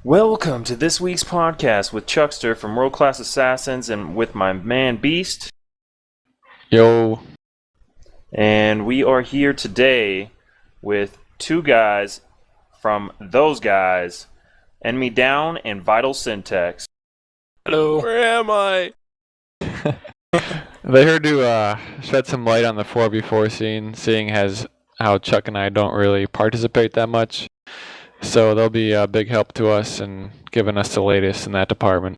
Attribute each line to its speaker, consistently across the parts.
Speaker 1: Welcome to this week's podcast with Chuckster from World Class Assassins and with my man Beast.
Speaker 2: Yo.
Speaker 1: And we are here today with two guys from those guys, Enemy Down and Vital Syntax.
Speaker 2: Hello.
Speaker 3: Where am I?
Speaker 2: They heard to shed some light on the 4v4 scene, seeing as how Chuck and I don't really participate that much. So they'll be a big help to us and giving us the latest in that department.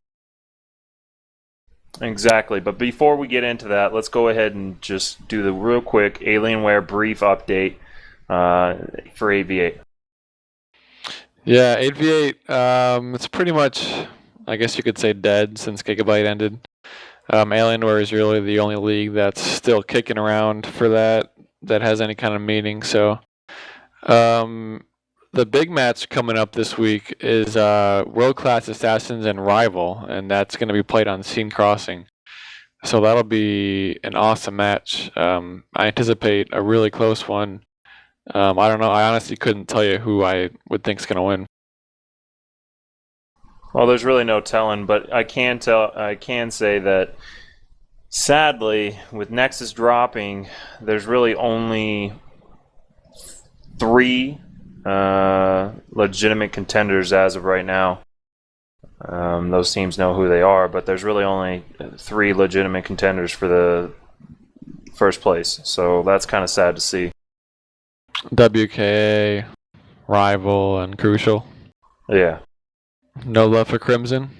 Speaker 1: Exactly, but before we get into that, let's go ahead and just do the real quick Alienware brief update for AV8.
Speaker 2: Yeah, 8v8, it's pretty much, I guess you could say, dead since Gigabyte ended. Alienware is really the only league that's still kicking around for that has any kind of meaning. So the big match coming up this week is World Class Assassins and Rival, and that's going to be played on Scene Crossing. So that'll be an awesome match. I anticipate a really close one. I don't know. I honestly couldn't tell you who I would think is going to win.
Speaker 1: Well, there's really no telling, but I can say that sadly, with Nexus dropping, there's really only 3 legitimate contenders as of right now. Those teams know who they are, but there's really only 3 legitimate contenders for the first place. So that's kind of sad to see.
Speaker 2: WKA, Rival, and Crucial.
Speaker 1: Yeah.
Speaker 2: No love for Crimson?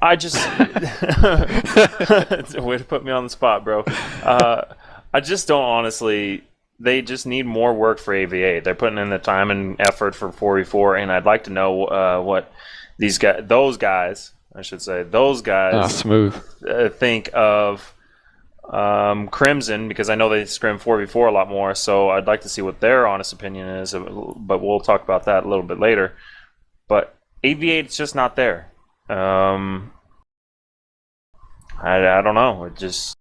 Speaker 1: I just... It's a way to put me on the spot, bro. I just don't honestly... They just need more work for AV8. They're putting in the time and effort for 4v4, and I'd like to know what those guys
Speaker 2: smooth.
Speaker 1: Think of Crimson, because I know they scrim 4v4 a lot more, so I'd like to see what their honest opinion is, but we'll talk about that a little bit later. But AV8 is just not there. I don't know. It just...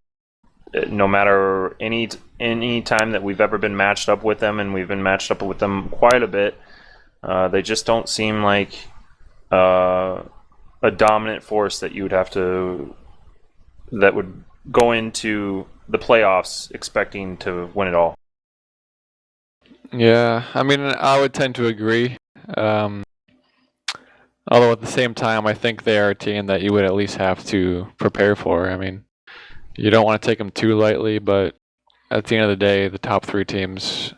Speaker 1: No matter any time that we've ever been matched up with them, and we've been matched up with them quite a bit, they just don't seem like a dominant force that you would have to, that would go into the playoffs expecting to win it all.
Speaker 2: Yeah, I mean, I would tend to agree. Although at the same time, I think they are a team that you would at least have to prepare for. I mean, you don't want to take them too lightly, but at the end of the day, the top 3 teams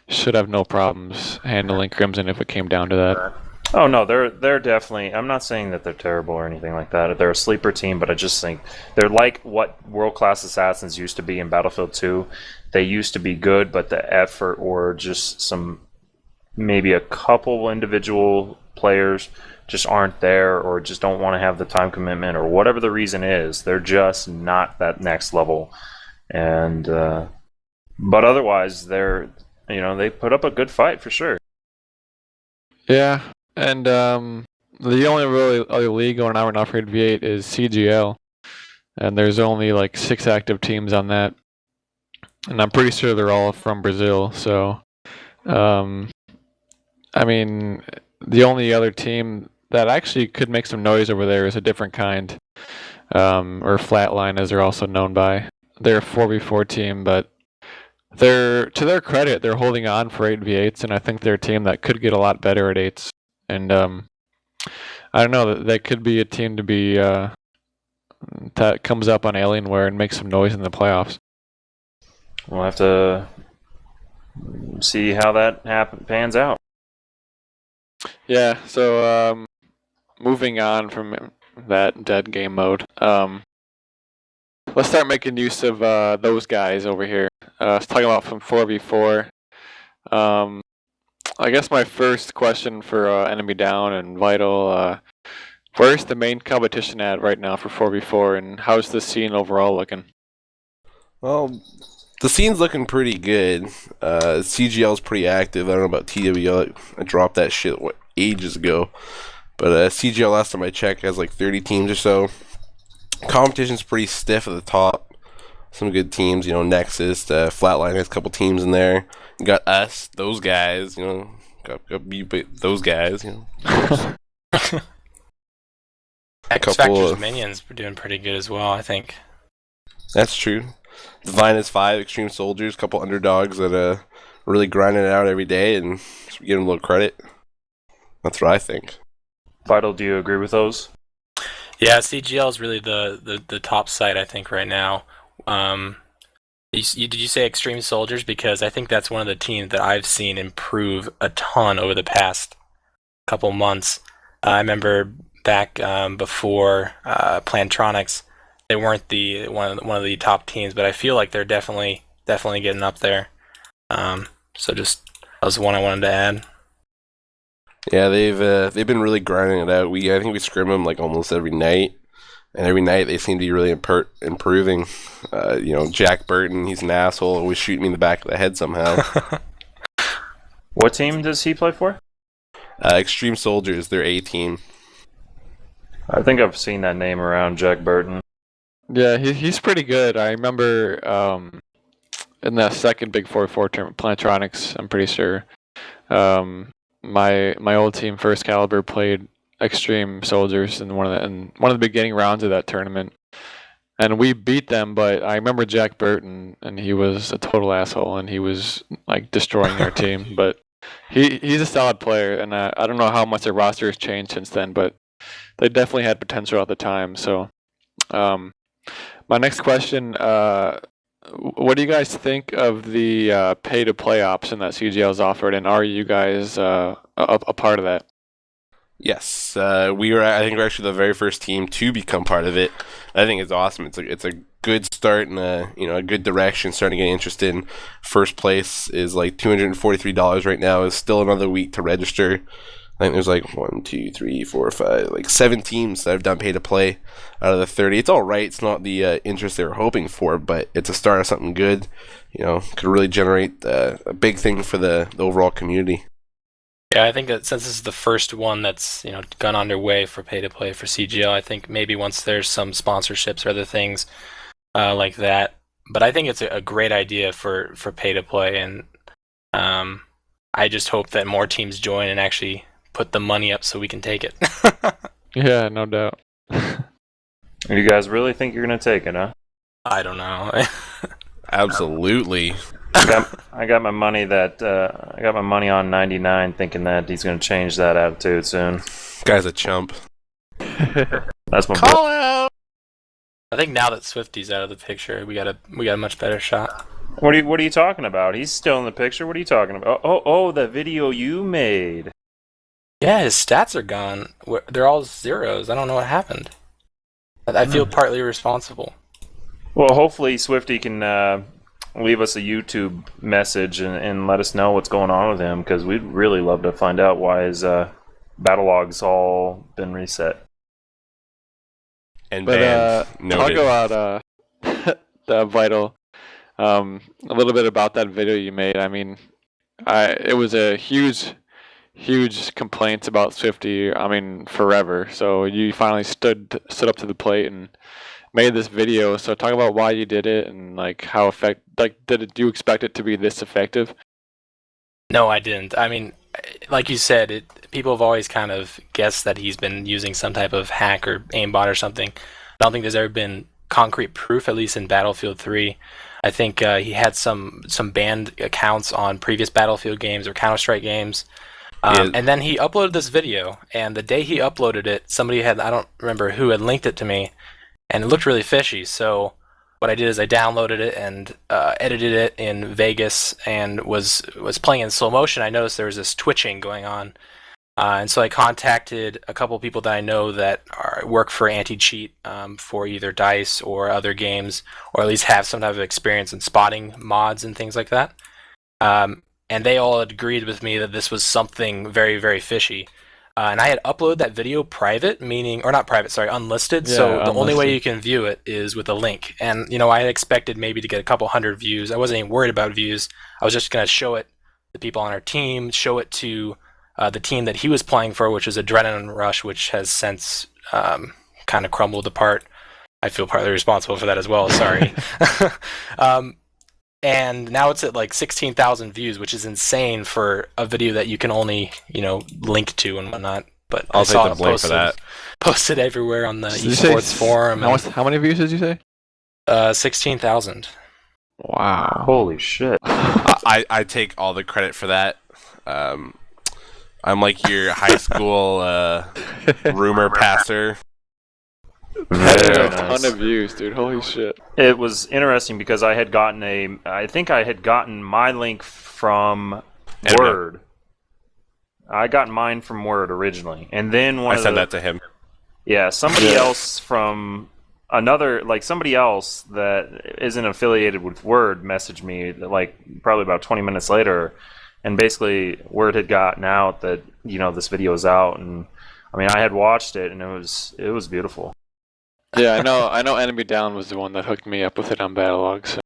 Speaker 2: should have no problems handling Crimson if it came down to that.
Speaker 1: Oh no, they're definitely... I'm not saying that they're terrible or anything like that. They're a sleeper team, but I just think they're like what World Class Assassins used to be in Battlefield 2. They used to be good, but the effort or just maybe a couple individual players just aren't there, or just don't want to have the time commitment, or whatever the reason is. They're just not that next level. And but otherwise, they put up a good fight for sure.
Speaker 2: Yeah, and the only really other league going on right now for 8v8 is CGL, and there's only like 6 active teams on that, and I'm pretty sure they're all from Brazil. So, I mean, the only other team that actually could make some noise over there is a different kind, or Flatline, as they're also known by. They're a 4v4 team, but to their credit, they're holding on for 8v8s, and I think they're a team that could get a lot better at 8s. And I don't know, that could be a team to be that comes up on Alienware and makes some noise in the playoffs.
Speaker 1: We'll have to see how that pans out.
Speaker 2: Yeah, so moving on from that dead game mode, let's start making use of those guys over here. Let's talk about from 4v4. I guess my first question for Enemy Down and Vital, where's the main competition at right now for 4v4, and how's the scene overall looking?
Speaker 3: Well, the scene's looking pretty good. CGL's pretty active. I don't know about TWL. I dropped that shit ages ago. But CGL, last time I checked, has like 30 teams or so. Competition's pretty stiff at the top. some good teams. You know, Nexus, Flatline has a couple teams in there. You got us, those guys. You know, got those guys. You know,
Speaker 4: X-Factor's minions were doing pretty good as well, I think.
Speaker 3: That's true. Divine is 5, Extreme Soldiers, couple underdogs that really grinding it out every day, and give them a little credit. That's what I think.
Speaker 1: Vital, do you agree with those?
Speaker 4: Yeah, CGL is really the top site, I think, right now. Did you say Extreme Soldiers? Because I think that's one of the teams that I've seen improve a ton over the past couple months. I remember back before Plantronics, they weren't one of the top teams, but I feel like they're definitely getting up there. So just that was the one I wanted to add.
Speaker 3: Yeah, they've been really grinding it out. I think we scrim them like almost every night, and every night they seem to be really improving. You know, Jack Burton, he's an asshole, always shooting me in the back of the head somehow.
Speaker 1: What team does he play for?
Speaker 3: Extreme Soldiers, their A team.
Speaker 1: I think I've seen that name around, Jack Burton.
Speaker 2: Yeah, he's pretty good. I remember in that second Big 4-4 tournament, Plantronics, I'm pretty sure. My old team, First Caliber, played Extreme Soldiers in one of the beginning rounds of that tournament, and we beat them. But I remember Jack Burton, and he was a total asshole, and he was like destroying our team. But he's a solid player, and I don't know how much their roster has changed since then, but they definitely had potential at the time. So, my next question. What do you guys think of the pay-to-play option that CGL has offered, and are you guys a part of that?
Speaker 3: Yes, I think we're actually the very first team to become part of it. I think it's awesome. It's a good start and a good direction. Starting to get interested. In first place is like $243 right now. It's still another week to register. I think there's like 1, 2, 3, 4, 5, like 7 teams that have done pay to play out of the 30. It's all right. It's not the interest they were hoping for, but it's a start of something good. You know, could really generate a big thing for the overall community.
Speaker 4: Yeah, I think that since this is the first one that's gone underway for pay to play for CGL, I think maybe once there's some sponsorships or other things like that. But I think it's a great idea for pay to play, and I just hope that more teams join and actually put the money up so we can take it.
Speaker 2: Yeah, no doubt.
Speaker 1: You guys really think you're gonna take it, huh?
Speaker 4: I don't know.
Speaker 3: Absolutely.
Speaker 1: I got my money on 99, thinking that he's gonna change that attitude soon.
Speaker 3: Guy's a chump.
Speaker 1: That's my
Speaker 3: call out.
Speaker 4: I think now that Swifty's out of the picture, we got a much better shot.
Speaker 1: What are you talking about? He's still in the picture. What are you talking about? Oh, the video you made.
Speaker 4: Yeah, his stats are gone. They're all zeros. I don't know what happened. I feel partly responsible.
Speaker 1: Well, hopefully Swifty can leave us a YouTube message and let us know what's going on with him, because we'd really love to find out why his battleLog's all been reset.
Speaker 3: And
Speaker 2: talk about the Vital. A little bit about that video you made. I mean, it was a huge complaints about Swifty. I mean, forever. So you finally stood up to the plate and made this video. So talk about why you did it and like how do you expect it to be this effective?
Speaker 4: No, I didn't. I mean, like you said, people have always kind of guessed that he's been using some type of hack or aimbot or something. I don't think there's ever been concrete proof, at least in Battlefield 3. I think he had some banned accounts on previous Battlefield games or Counter-Strike games. And then he uploaded this video, and the day he uploaded it, somebody I don't remember who had linked it to me, and it looked really fishy. So what I did is I downloaded it and edited it in Vegas and was playing in slow motion. I noticed there was this twitching going on. And so I contacted a couple people that I know that work for anti-cheat for either DICE or other games, or at least have some type of experience in spotting mods and things like that. And they all agreed with me that this was something very, very fishy. And I had uploaded that video unlisted.
Speaker 2: Yeah,
Speaker 4: so the
Speaker 2: unlisted.
Speaker 4: only way you can view it is with a link. And, I had expected maybe to get a couple hundred views. I wasn't even worried about views. I was just going to show it to people on our team, show it to the team that he was playing for, which is Adrenaline Rush, which has since kind of crumbled apart. I feel partly responsible for that as well. Sorry. And now it's at like 16,000 views, which is insane for a video that you can only, link to and whatnot. But
Speaker 3: I'll
Speaker 4: I saw
Speaker 3: take the
Speaker 4: it
Speaker 3: blame for that.
Speaker 4: posted everywhere on the
Speaker 2: Did you say
Speaker 4: esports forum.
Speaker 2: How many views did you say?
Speaker 4: 16,000.
Speaker 2: Wow.
Speaker 1: Holy shit.
Speaker 3: I take all the credit for that. I'm like your high school rumor passer.
Speaker 1: Very
Speaker 2: A ton
Speaker 1: nice.
Speaker 2: of views, dude. Holy shit.
Speaker 1: It was interesting because I had gotten I think I had gotten my link from Word. I got mine from Word originally, and then
Speaker 3: I sent that to him.
Speaker 1: Yeah, somebody else from somebody else that isn't affiliated with Word messaged me like probably about 20 minutes later, and basically Word had gotten out that this video is out, and I mean I had watched it and it was beautiful.
Speaker 2: Yeah, I know Enemy Down was the one that hooked me up with it on battleLog. So.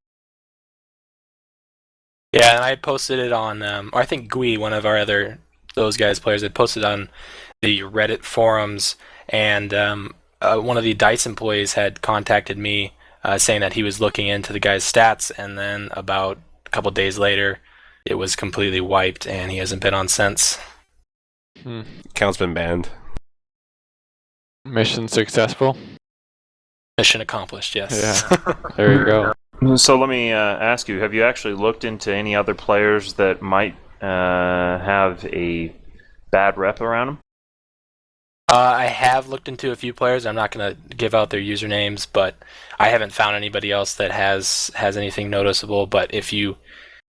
Speaker 4: Yeah, and I had posted it on, I think Gui, one of those guys players, had posted on the Reddit forums, and one of the DICE employees had contacted me saying that he was looking into the guy's stats, and then about a couple days later, it was completely wiped, and he hasn't been on since.
Speaker 3: Account's been banned.
Speaker 2: Mission successful?
Speaker 4: Mission accomplished, yes.
Speaker 2: Yeah, there you go.
Speaker 1: So let me ask you: have you actually looked into any other players that might have a bad rep around them?
Speaker 4: I have looked into a few players. I'm not going to give out their usernames, but I haven't found anybody else that has anything noticeable. But if you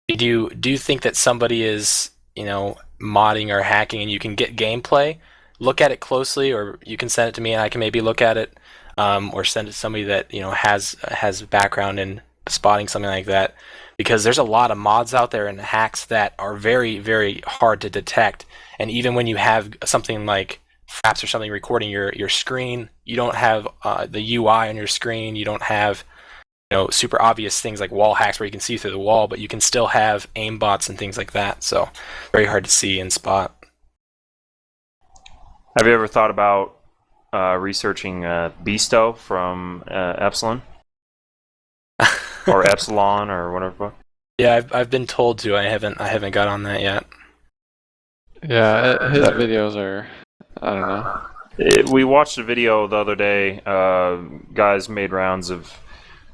Speaker 4: do think that somebody is, modding or hacking and you can get gameplay, look at it closely, or you can send it to me and I can maybe look at it, or send it to somebody that has background in spotting something like that. Because there's a lot of mods out there and hacks that are very, very hard to detect. And even when you have something like Fraps or something recording your screen, you don't have the UI on your screen. You don't have super obvious things like wall hacks where you can see through the wall, but you can still have aimbots and things like that. So very hard to see and spot.
Speaker 1: Have you ever thought about researching Beasto from Epsilon? Or Epsilon or whatever.
Speaker 4: Yeah, I've been told to. I haven't got on that yet.
Speaker 2: Yeah, his videos are, I don't know.
Speaker 1: We watched a video the other day. Guys made rounds of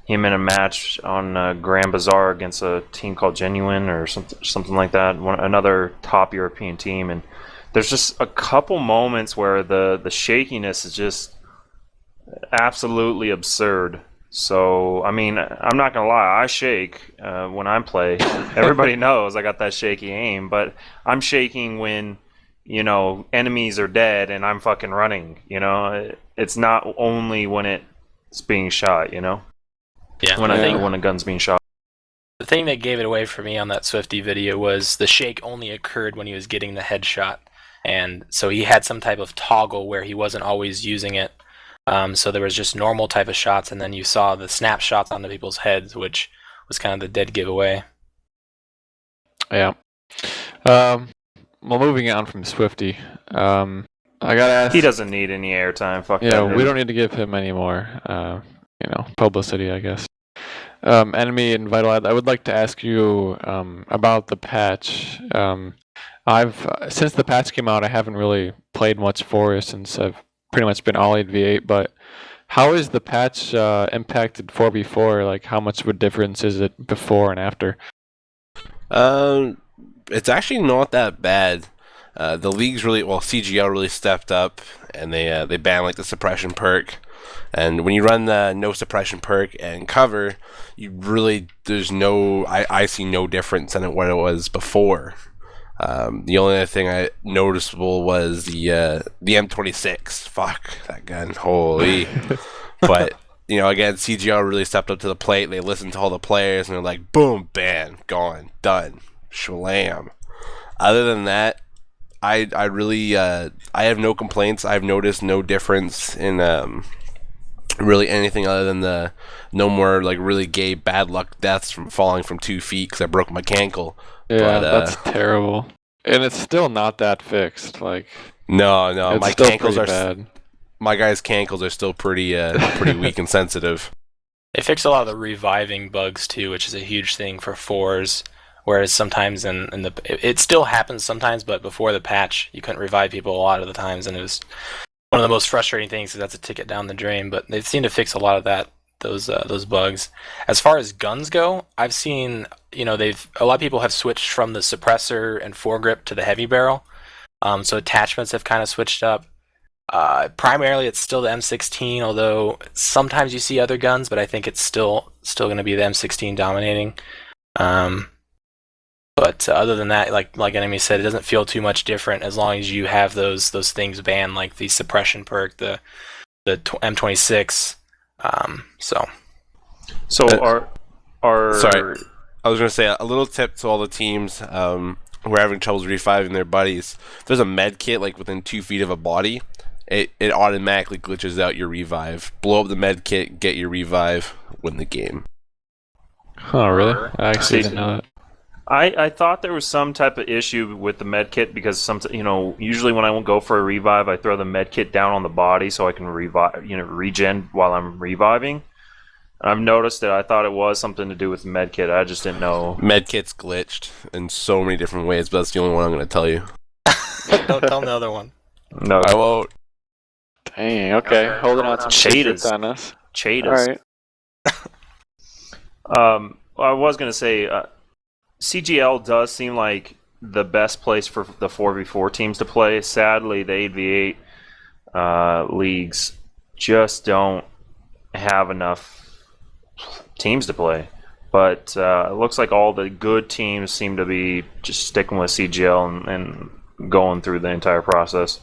Speaker 1: him in a match on Grand Bazaar against a team called Genuine or something like that. Another top European team, and there's just a couple moments where the shakiness is just absolutely absurd. So, I mean, I'm not going to lie, I shake when I play. Everybody knows I got that shaky aim, but I'm shaking when, enemies are dead and I'm fucking running, It's not only when it's being shot,
Speaker 4: Yeah.
Speaker 1: When a gun's being shot.
Speaker 4: The thing that gave it away for me on that Swifty video was the shake only occurred when he was getting the headshot. And so he had some type of toggle where he wasn't always using it. So there was just normal type of shots, and then you saw the snapshots onto people's heads, which was kind of the dead giveaway.
Speaker 2: Yeah. Well, moving on from Swifty, I gotta ask.
Speaker 1: He doesn't need any airtime. Fuck that.
Speaker 2: Yeah, we don't need to give him any more, publicity, I guess. Enemy and Vital, I would like to ask you about the patch. Since the patch came out, I haven't really played much Forest since I've pretty much been all 8v8, but how is the patch impacted 4v4? Like, how much of a difference is it before and after?
Speaker 3: It's actually not that bad. The league's CGL really stepped up, and they banned like the suppression perk. And when you run the no suppression perk and cover, I see no difference in what it was before. The only other thing I noticeable was the M26. Fuck that gun, holy! But again, CGL really stepped up to the plate. They listened to all the players, and they're like, boom, ban, gone, done, shalam. Other than that, I really I have no complaints. I've noticed no difference in really anything other than the no more like really gay bad luck deaths from falling from 2 feet because I broke my cankle.
Speaker 2: Yeah, that's terrible. And it's still not that fixed. Like
Speaker 3: no,
Speaker 2: it's
Speaker 3: my
Speaker 2: still
Speaker 3: cankles are
Speaker 2: bad.
Speaker 3: my guys' cankles are still pretty weak and sensitive.
Speaker 4: They fixed a lot of the reviving bugs too, which is a huge thing for 4s. Whereas sometimes it still happens sometimes, but before the patch, you couldn't revive people a lot of the times, and it was one of the most frustrating things because that's a ticket down the drain. But they seem to fix a lot of those bugs. As far as guns go, I've seen a lot of people have switched from the suppressor and foregrip to the heavy barrel, so attachments have kind of switched up. Primarily, it's still the M16, although sometimes you see other guns, but I think it's still going to be the M16 dominating. But other than that, like Enemy said, it doesn't feel too much different as long as you have those things banned, like the suppression perk, the M26. So
Speaker 1: are
Speaker 3: sorry, I was gonna say a little tip to all the teams who are having troubles reviving their buddies. If there's a med kit like within 2 feet of a body, it automatically glitches out your revive. Blow up the med kit, get your revive, win the game.
Speaker 2: Oh, really? I actually didn't know that.
Speaker 1: I thought there was some type of issue with the med kit because usually when I won't go for a revive, I throw the med kit down on the body so I can regen while I'm reviving. And I've noticed that I thought it was something to do with the med kit. I just didn't know.
Speaker 3: Med kit's glitched in so many different ways, but that's the only one I'm going to tell you.
Speaker 4: Don't tell the other one.
Speaker 1: No,
Speaker 3: I won't.
Speaker 2: Dang, okay. Holding on some secrets on us.
Speaker 1: Cheetahs.
Speaker 2: Alright.
Speaker 1: I was going to say, CGL does seem like the best place for the 4v4 teams to play. Sadly, the 8v8 leagues just don't have enough teams to play. But it looks like all the good teams seem to be just sticking with CGL and going through the entire process.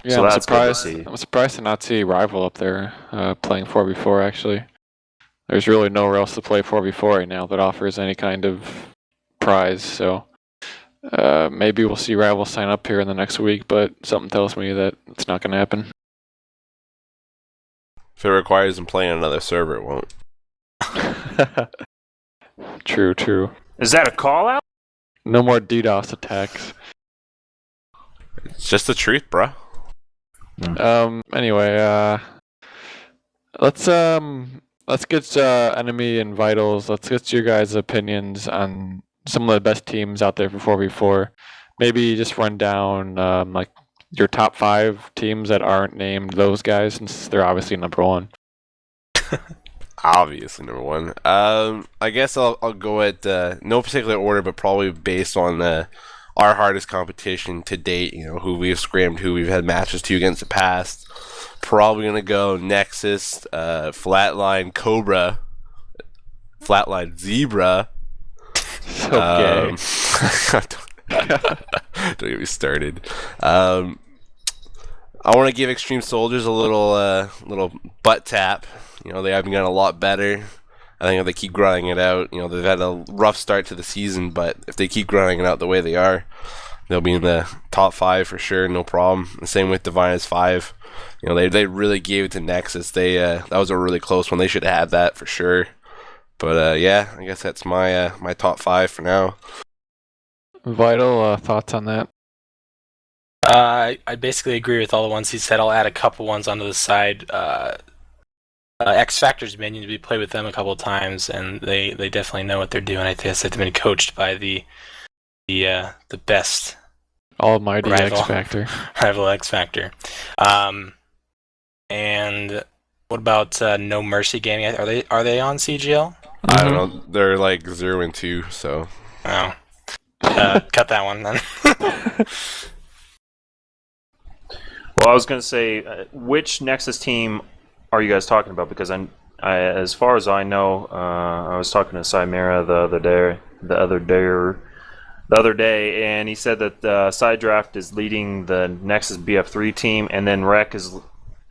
Speaker 2: Yeah,
Speaker 1: so
Speaker 2: I'm
Speaker 1: that's
Speaker 2: surprised.
Speaker 1: good to see.
Speaker 2: I'm surprised to not see Rival up there playing 4v4. Actually, there's really nowhere else to play 4v4 right now that offers any kind of prize. So maybe we'll see Rival sign up here in the next week, but something tells me that it's not going to happen.
Speaker 3: If it requires them playing another server, it won't.
Speaker 2: True.
Speaker 1: Is that a call out?
Speaker 2: No more DDoS attacks.
Speaker 3: It's just the truth, bruh.
Speaker 2: Anyway, let's get Enemy and Vitals. Let's get your guys' opinions on some of the best teams out there for 4v4. Maybe just run down like your top 5 teams that aren't named those guys, since they're obviously number 1.
Speaker 3: Obviously number 1. I guess I'll go at no particular order, but probably based on our hardest competition to date. Who we've scrammed, who we've had matches to against the past. Probably gonna go Nexus, Flatline Cobra, Flatline Zebra.
Speaker 2: Okay.
Speaker 3: Don't get me started. I want to give Extreme Soldiers a little butt tap. They have gotten a lot better. I think if they keep grinding it out, they've had a rough start to the season, but if they keep grinding it out the way they are, they'll be in the top 5 for sure, no problem. The same with Divine 5. They really gave it to Nexus. That was a really close one. They should have had that for sure. But yeah, I guess that's my my top 5 for now.
Speaker 2: Vital, thoughts on that?
Speaker 4: I basically agree with all the ones he said. I'll add a couple ones onto the side. X Factor's been to be played with them a couple of times, and they definitely know what they're doing. I guess they've been coached by the best
Speaker 2: Almighty
Speaker 4: rival,
Speaker 2: X Factor.
Speaker 4: rival X Factor. And what about No Mercy Gaming? Are they on CGL?
Speaker 3: I don't know. They're like 0 and 2, so.
Speaker 4: Oh. Cut that one then.
Speaker 1: Well, I was going to say, which Nexus team are you guys talking about? Because as far as I know, I was talking to Cymera the other day, and he said that Sidedraft is leading the Nexus BF3 team, and then Rec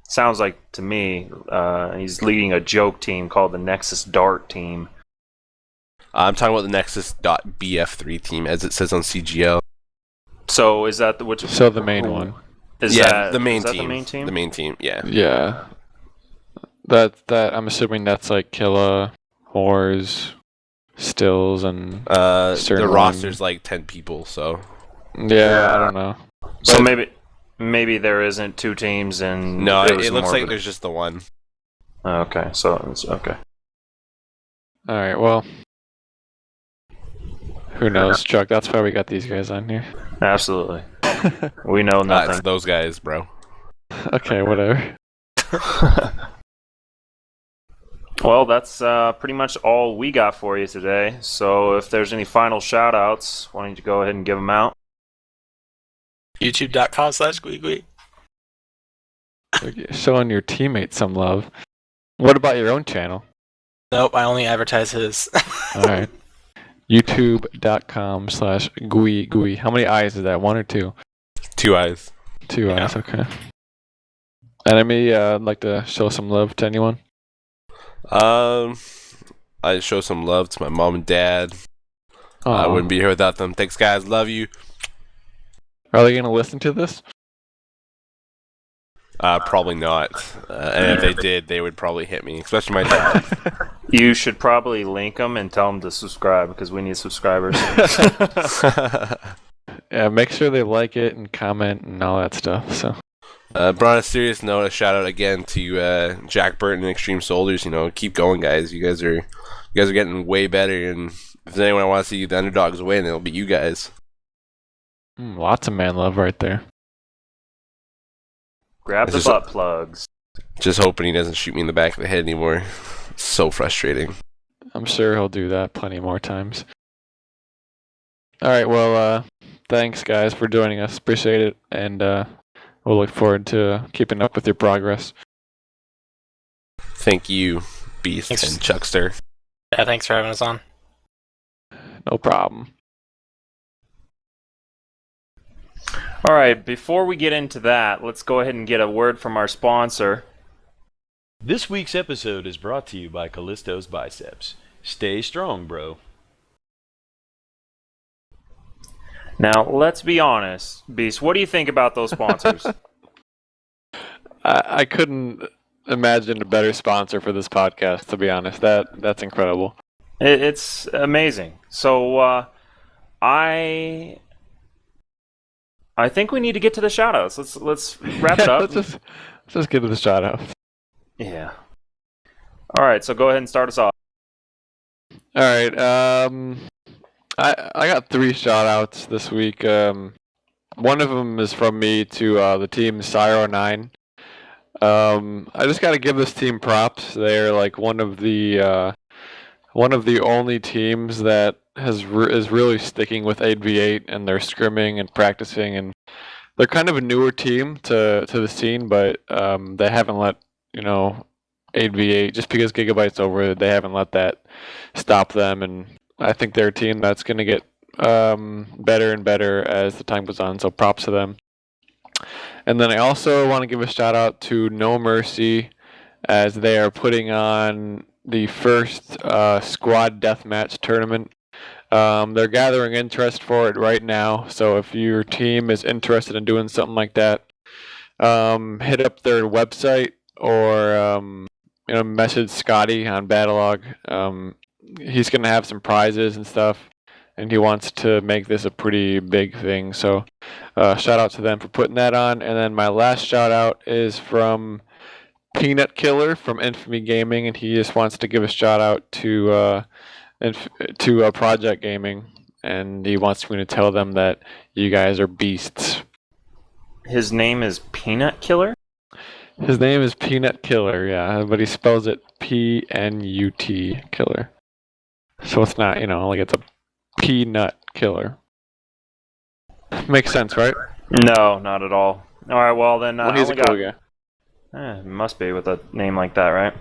Speaker 1: sounds like to me he's leading a joke team called the Nexus Dart team.
Speaker 3: I'm talking about the Nexus.bf3 team, as it says on CGL.
Speaker 1: So is that which?
Speaker 2: So the main one.
Speaker 1: Is
Speaker 3: the main
Speaker 1: that
Speaker 3: team.
Speaker 1: the main team?
Speaker 3: The main team, yeah.
Speaker 2: Yeah. That I'm assuming that's like Killa, Whores, Stills, and
Speaker 3: the roster's like 10 people, so.
Speaker 2: Yeah, I don't know.
Speaker 1: So maybe maybe there isn't 2 teams and
Speaker 3: No,
Speaker 1: it was
Speaker 3: it looks
Speaker 1: more
Speaker 3: like
Speaker 1: of a-
Speaker 3: there's just the one.
Speaker 1: Okay, so it's okay.
Speaker 2: All right, well, who knows, Chuck? That's why we got these guys on here.
Speaker 1: Absolutely. We know
Speaker 3: It's
Speaker 1: nothing.
Speaker 3: those guys, bro.
Speaker 2: Okay, whatever.
Speaker 1: Well, that's pretty much all we got for you today. So if there's any final shout-outs, why don't you go ahead and give them out?
Speaker 4: YouTube.com/squeaky.
Speaker 2: Showing your teammates some love. What about your own channel?
Speaker 4: Nope, I only advertise his.
Speaker 2: All right. YouTube.com/gooey. How many eyes is that? 1 or 2?
Speaker 3: 2 eyes.
Speaker 2: 2 eyes, okay. Enemy, I'd like to show some love to anyone.
Speaker 3: I show some love to my mom and dad. I wouldn't be here without them. Thanks, guys. Love you.
Speaker 2: Are they going to listen to this?
Speaker 3: Probably not. And if they did, they would probably hit me, especially my dad.
Speaker 1: You should probably link them and tell them to subscribe because we need subscribers.
Speaker 2: Yeah, make sure they like it and comment and all that stuff. So,
Speaker 3: But on a serious note, a shout out again to Jack Burton and Extreme Soldiers. Keep going, guys. You guys are getting way better. And if there's anyone I want to see the underdogs win, it'll be you guys.
Speaker 2: lots of man love right there.
Speaker 1: Grab the butt plugs.
Speaker 3: Just hoping he doesn't shoot me in the back of the head anymore. It's so frustrating.
Speaker 2: I'm sure he'll do that plenty more times. All right, well, thanks, guys, for joining us. Appreciate it, and we'll look forward to keeping up with your progress.
Speaker 3: Thank you, Beast
Speaker 4: Thanks.
Speaker 3: and Chuckster.
Speaker 4: Yeah, thanks for having us on.
Speaker 2: No problem.
Speaker 1: All right, before we get into that, let's go ahead and get a word from our sponsor.
Speaker 5: This week's episode is brought to you by Callisto's Biceps. Stay strong, bro.
Speaker 1: Now, let's be honest. Beast, what do you think about those sponsors?
Speaker 2: I couldn't imagine a better sponsor for this podcast, to be honest. That's incredible.
Speaker 1: It's amazing. So, I think we need to get to the shoutouts. Let's wrap it up.
Speaker 2: let's just get to the shout out.
Speaker 1: Yeah. All right, so go ahead and start us off.
Speaker 2: All right. I got 3 shout outs this week. One of them is from me to the team Cyro9. I just got to give this team props. They're like one of the only teams that is really sticking with 8v8, and they're scrimming and practicing, and they're kind of a newer team to the scene, but they haven't let 8v8, just because Gigabyte's over, they haven't let that stop them, and I think they're a team that's going to get better and better as the time goes on, so props to them. And then I also want to give a shout out to No Mercy, as they are putting on the first squad deathmatch tournament. They're gathering interest for it right now, so if your team is interested in doing something like that, hit up their website or message Scotty on battleLog. He's going to have some prizes and stuff, and he wants to make this a pretty big thing, so shout out to them for putting that on. And then my last shout out is from Peanut Killer from Infamy Gaming, and he just wants to give a shout out to Project Gaming, and he wants me to tell them that you guys are beasts.
Speaker 1: His name is Peanut Killer?
Speaker 2: His name is Peanut Killer, yeah, but he spells it P-N-U-T Killer. So it's not, like it's a peanut killer. Makes sense, right?
Speaker 1: No, not at all. All right, well then.
Speaker 2: Well, he's a cool guy.
Speaker 1: Must be with a name like that, right?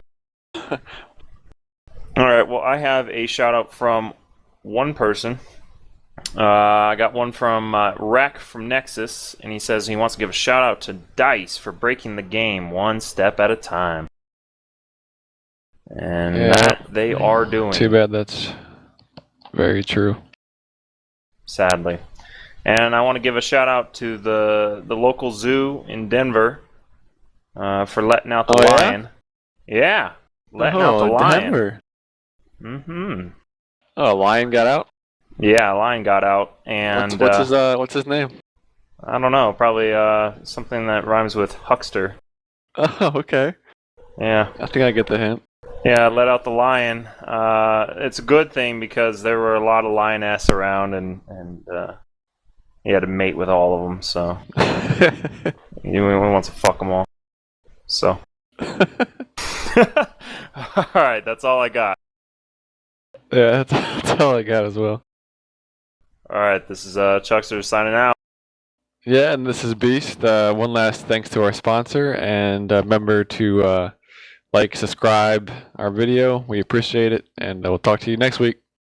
Speaker 1: All right, well, I have a shout out from one person. I got one from Rec from Nexus, and he says he wants to give a shout out to Dice for breaking the game one step at a time. And that they are doing.
Speaker 2: Too bad that's very true.
Speaker 1: Sadly. And I want to give a shout out to the local zoo in Denver for letting out the lion. Yeah, letting out the lion.
Speaker 2: Denver.
Speaker 1: Mm-hmm.
Speaker 2: Oh, a lion got out?
Speaker 1: Yeah, a lion got out, and
Speaker 2: what's his name?
Speaker 1: I don't know. Probably something that rhymes with huckster.
Speaker 2: Oh, okay.
Speaker 1: Yeah.
Speaker 2: I think I get the hint.
Speaker 1: Yeah, let out the lion. It's a good thing because there were a lot of lioness around, and he had to mate with all of them. So he wants to fuck them all. So. All right, that's all I got.
Speaker 2: Yeah, that's all I got as well.
Speaker 1: All right, this is Chuckster signing out.
Speaker 2: Yeah, and this is Beast. One last thanks to our sponsor, and remember to like, subscribe our video. We appreciate it, and we'll talk to you next week.